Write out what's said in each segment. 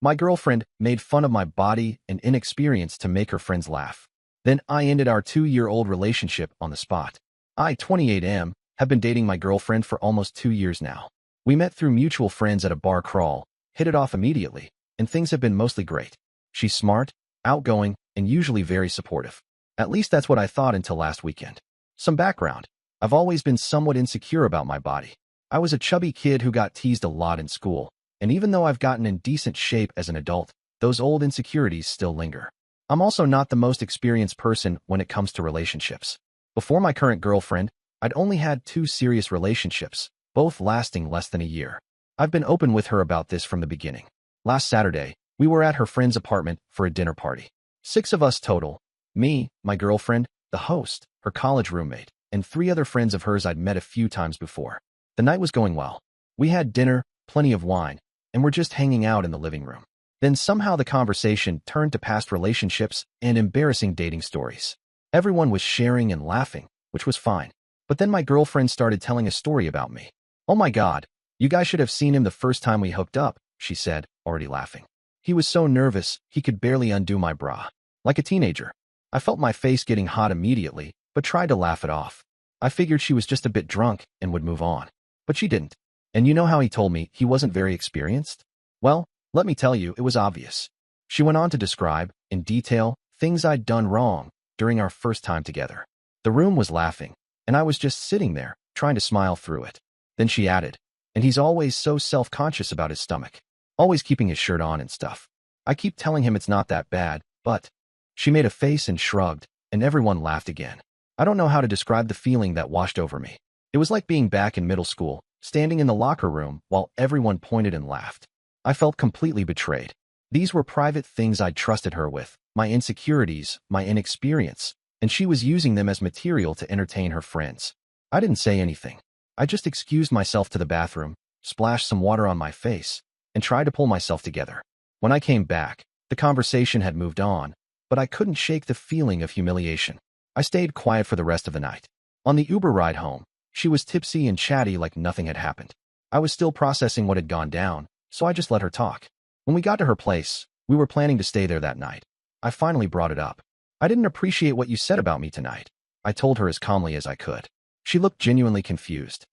My girlfriend made fun of my body and inexperience to make her friends laugh. Then I ended our 2-year-old relationship on the spot. I, 28 have been dating my girlfriend for almost 2 years now. We met through mutual friends at a bar crawl, hit it off immediately, and things have been mostly great. She's smart, outgoing, and usually very supportive. At least that's what I thought until last weekend. Some background. I've always been somewhat insecure about my body. I was a chubby kid who got teased a lot in school, and even though I've gotten in decent shape as an adult, those old insecurities still linger. I'm also not the most experienced person when it comes to relationships. Before my current girlfriend, I'd only had 2 serious relationships, both lasting less than a year. I've been open with her about this from the beginning. Last Saturday, we were at her friend's apartment for a dinner party. 6 of us total. Me, my girlfriend, the host, her college roommate, and 3 other friends of hers I'd met a few times before. The night was going well. We had dinner, plenty of wine, and were just hanging out in the living room. Then somehow the conversation turned to past relationships and embarrassing dating stories. Everyone was sharing and laughing, which was fine. But then my girlfriend started telling a story about me. "Oh my God, you guys should have seen him the first time we hooked up," she said, already laughing. "He was so nervous, he could barely undo my bra. Like a teenager." I felt my face getting hot immediately, but tried to laugh it off. I figured she was just a bit drunk and would move on. But she didn't. And you know how he told me he wasn't very experienced? Well, let me tell you, it was obvious. She went on to describe, in detail, things I'd done wrong during our first time together. The room was laughing, and I was just sitting there, trying to smile through it. Then she added, "And he's always so self-conscious about his stomach, always keeping his shirt on and stuff. I keep telling him it's not that bad, but..." She made a face and shrugged, and everyone laughed again. I don't know how to describe the feeling that washed over me. It was like being back in middle school, standing in the locker room while everyone pointed and laughed. I felt completely betrayed. These were private things I'd trusted her with, my insecurities, my inexperience, and she was using them as material to entertain her friends. I didn't say anything. I just excused myself to the bathroom, splashed some water on my face, and tried to pull myself together. When I came back, the conversation had moved on, but I couldn't shake the feeling of humiliation. I stayed quiet for the rest of the night. On the Uber ride home, she was tipsy and chatty like nothing had happened. I was still processing what had gone down, so I just let her talk. When we got to her place, we were planning to stay there that night. I finally brought it up. "I didn't appreciate what you said about me tonight," I told her as calmly as I could. She looked genuinely confused.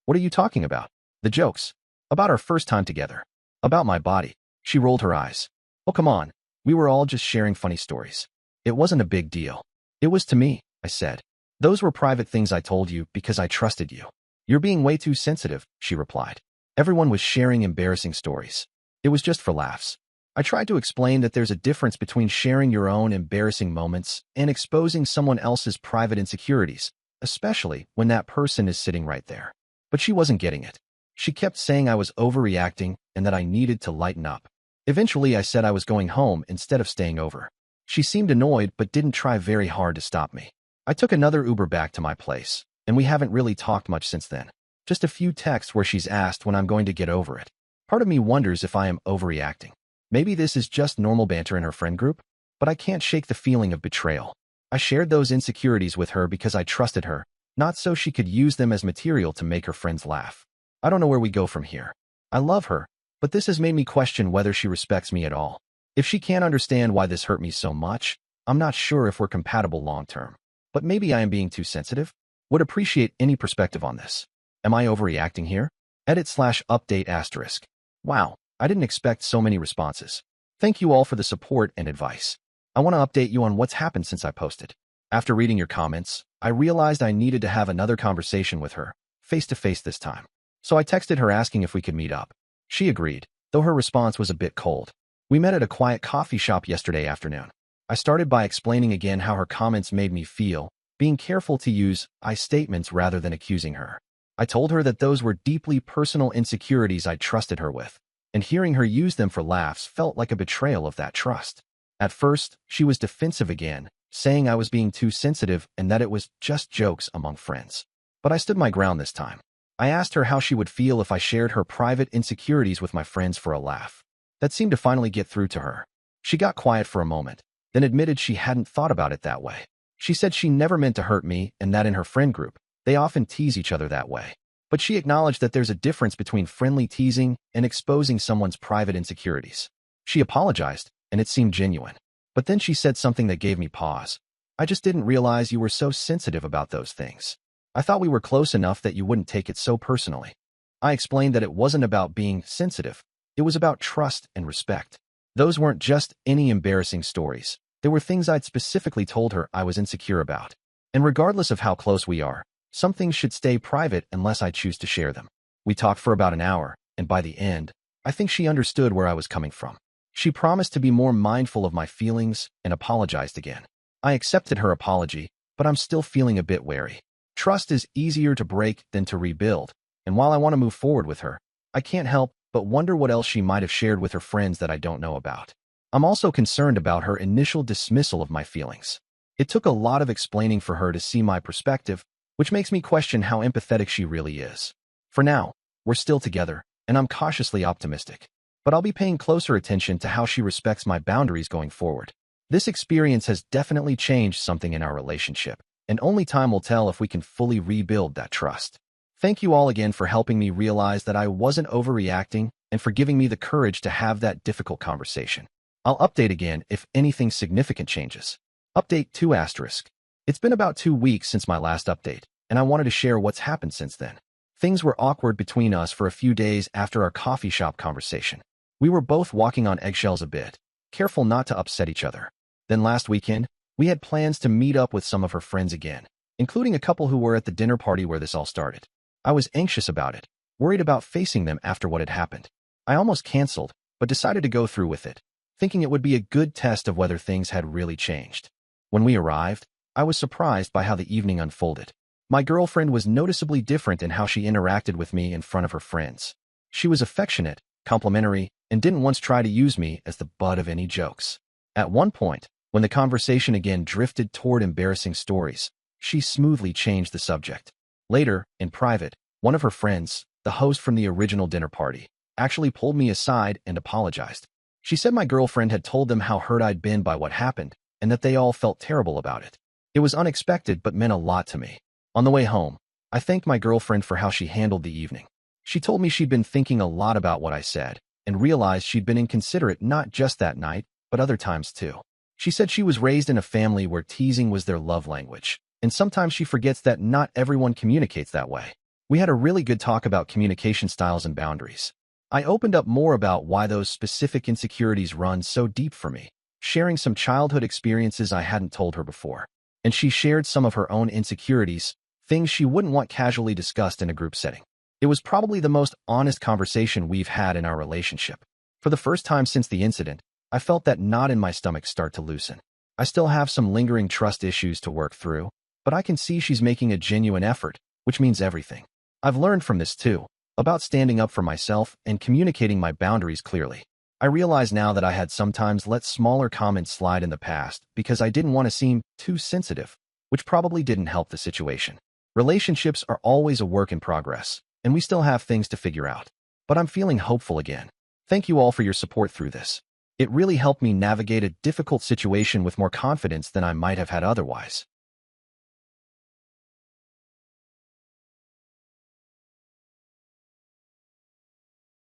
"What are you talking about?" "The jokes. About our first time together. About my body." She rolled her eyes. "Oh, come on. We were all just sharing funny stories. It wasn't a big deal." "It was to me," I said. "Those were private things I told you because I trusted you." "You're being way too sensitive," she replied. Everyone was sharing embarrassing stories. It was just for laughs. I tried to explain that there's a difference between sharing your own embarrassing moments and exposing someone else's private insecurities, especially when that person is sitting right there. But she wasn't getting it. She kept saying I was overreacting and that I needed to lighten up. Eventually, I said I was going home instead of staying over. She seemed annoyed but didn't try very hard to stop me. I took another Uber back to my place, and we haven't really talked much since then. Just a few texts where she's asked when I'm going to get over it. Part of me wonders if I am overreacting. Maybe this is just normal banter in her friend group, but I can't shake the feeling of betrayal. I shared those insecurities with her because I trusted her, not so she could use them as material to make her friends laugh. I don't know where we go from here. I love her, but this has made me question whether she respects me at all. If she can't understand why this hurt me so much, I'm not sure if we're compatible long-term. But maybe I am being too sensitive? Would appreciate any perspective on this. Am I overreacting here? Edit/update**. Wow, I didn't expect so many responses. Thank you all for the support and advice. I want to update you on what's happened since I posted. After reading your comments, I realized I needed to have another conversation with her, face-to-face this time. So I texted her asking if we could meet up. She agreed, though her response was a bit cold. We met at a quiet coffee shop yesterday afternoon. I started by explaining again how her comments made me feel, being careful to use I statements rather than accusing her. I told her that those were deeply personal insecurities I trusted her with, and hearing her use them for laughs felt like a betrayal of that trust. At first, she was defensive again, saying I was being too sensitive and that it was just jokes among friends. But I stood my ground this time. I asked her how she would feel if I shared her private insecurities with my friends for a laugh. That seemed to finally get through to her. She got quiet for a moment, then admitted she hadn't thought about it that way. She said she never meant to hurt me and that in her friend group, they often tease each other that way. But she acknowledged that there's a difference between friendly teasing and exposing someone's private insecurities. She apologized, and it seemed genuine. But then she said something that gave me pause. "I just didn't realize you were so sensitive about those things. I thought we were close enough that you wouldn't take it so personally." I explained that it wasn't about being sensitive. It was about trust and respect. Those weren't just any embarrassing stories. They were things I'd specifically told her I was insecure about. And regardless of how close we are, some things should stay private unless I choose to share them. We talked for about an hour, and by the end, I think she understood where I was coming from. She promised to be more mindful of my feelings and apologized again. I accepted her apology, but I'm still feeling a bit wary. Trust is easier to break than to rebuild, and while I want to move forward with her, I can't help but wonder what else she might have shared with her friends that I don't know about. I'm also concerned about her initial dismissal of my feelings. It took a lot of explaining for her to see my perspective, which makes me question how empathetic she really is. For now, we're still together, and I'm cautiously optimistic. But I'll be paying closer attention to how she respects my boundaries going forward. This experience has definitely changed something in our relationship, and only time will tell if we can fully rebuild that trust. Thank you all again for helping me realize that I wasn't overreacting and for giving me the courage to have that difficult conversation. I'll update again if anything significant changes. Update 2 asterisk. It's been about 2 weeks since my last update, and I wanted to share what's happened since then. Things were awkward between us for a few days after our coffee shop conversation. We were both walking on eggshells a bit, careful not to upset each other. Then last weekend, we had plans to meet up with some of her friends again, including a couple who were at the dinner party where this all started. I was anxious about it, worried about facing them after what had happened. I almost canceled, but decided to go through with it, thinking it would be a good test of whether things had really changed. When we arrived, I was surprised by how the evening unfolded. My girlfriend was noticeably different in how she interacted with me in front of her friends. She was affectionate, complimentary, and didn't once try to use me as the butt of any jokes. At one point, when the conversation again drifted toward embarrassing stories, she smoothly changed the subject. Later, in private, one of her friends, the host from the original dinner party, actually pulled me aside and apologized. She said my girlfriend had told them how hurt I'd been by what happened, and that they all felt terrible about it. It was unexpected but meant a lot to me. On the way home, I thanked my girlfriend for how she handled the evening. She told me she'd been thinking a lot about what I said, and realized she'd been inconsiderate not just that night, but other times too. She said she was raised in a family where teasing was their love language, and sometimes she forgets that not everyone communicates that way. We had a really good talk about communication styles and boundaries. I opened up more about why those specific insecurities run so deep for me, sharing some childhood experiences I hadn't told her before. And she shared some of her own insecurities, things she wouldn't want casually discussed in a group setting. It was probably the most honest conversation we've had in our relationship. For the first time since the incident, I felt that knot in my stomach start to loosen. I still have some lingering trust issues to work through, but I can see she's making a genuine effort, which means everything. I've learned from this too, about standing up for myself and communicating my boundaries clearly. I realize now that I had sometimes let smaller comments slide in the past because I didn't want to seem too sensitive, which probably didn't help the situation. Relationships are always a work in progress, and we still have things to figure out. But I'm feeling hopeful again. Thank you all for your support through this. It really helped me navigate a difficult situation with more confidence than I might have had otherwise.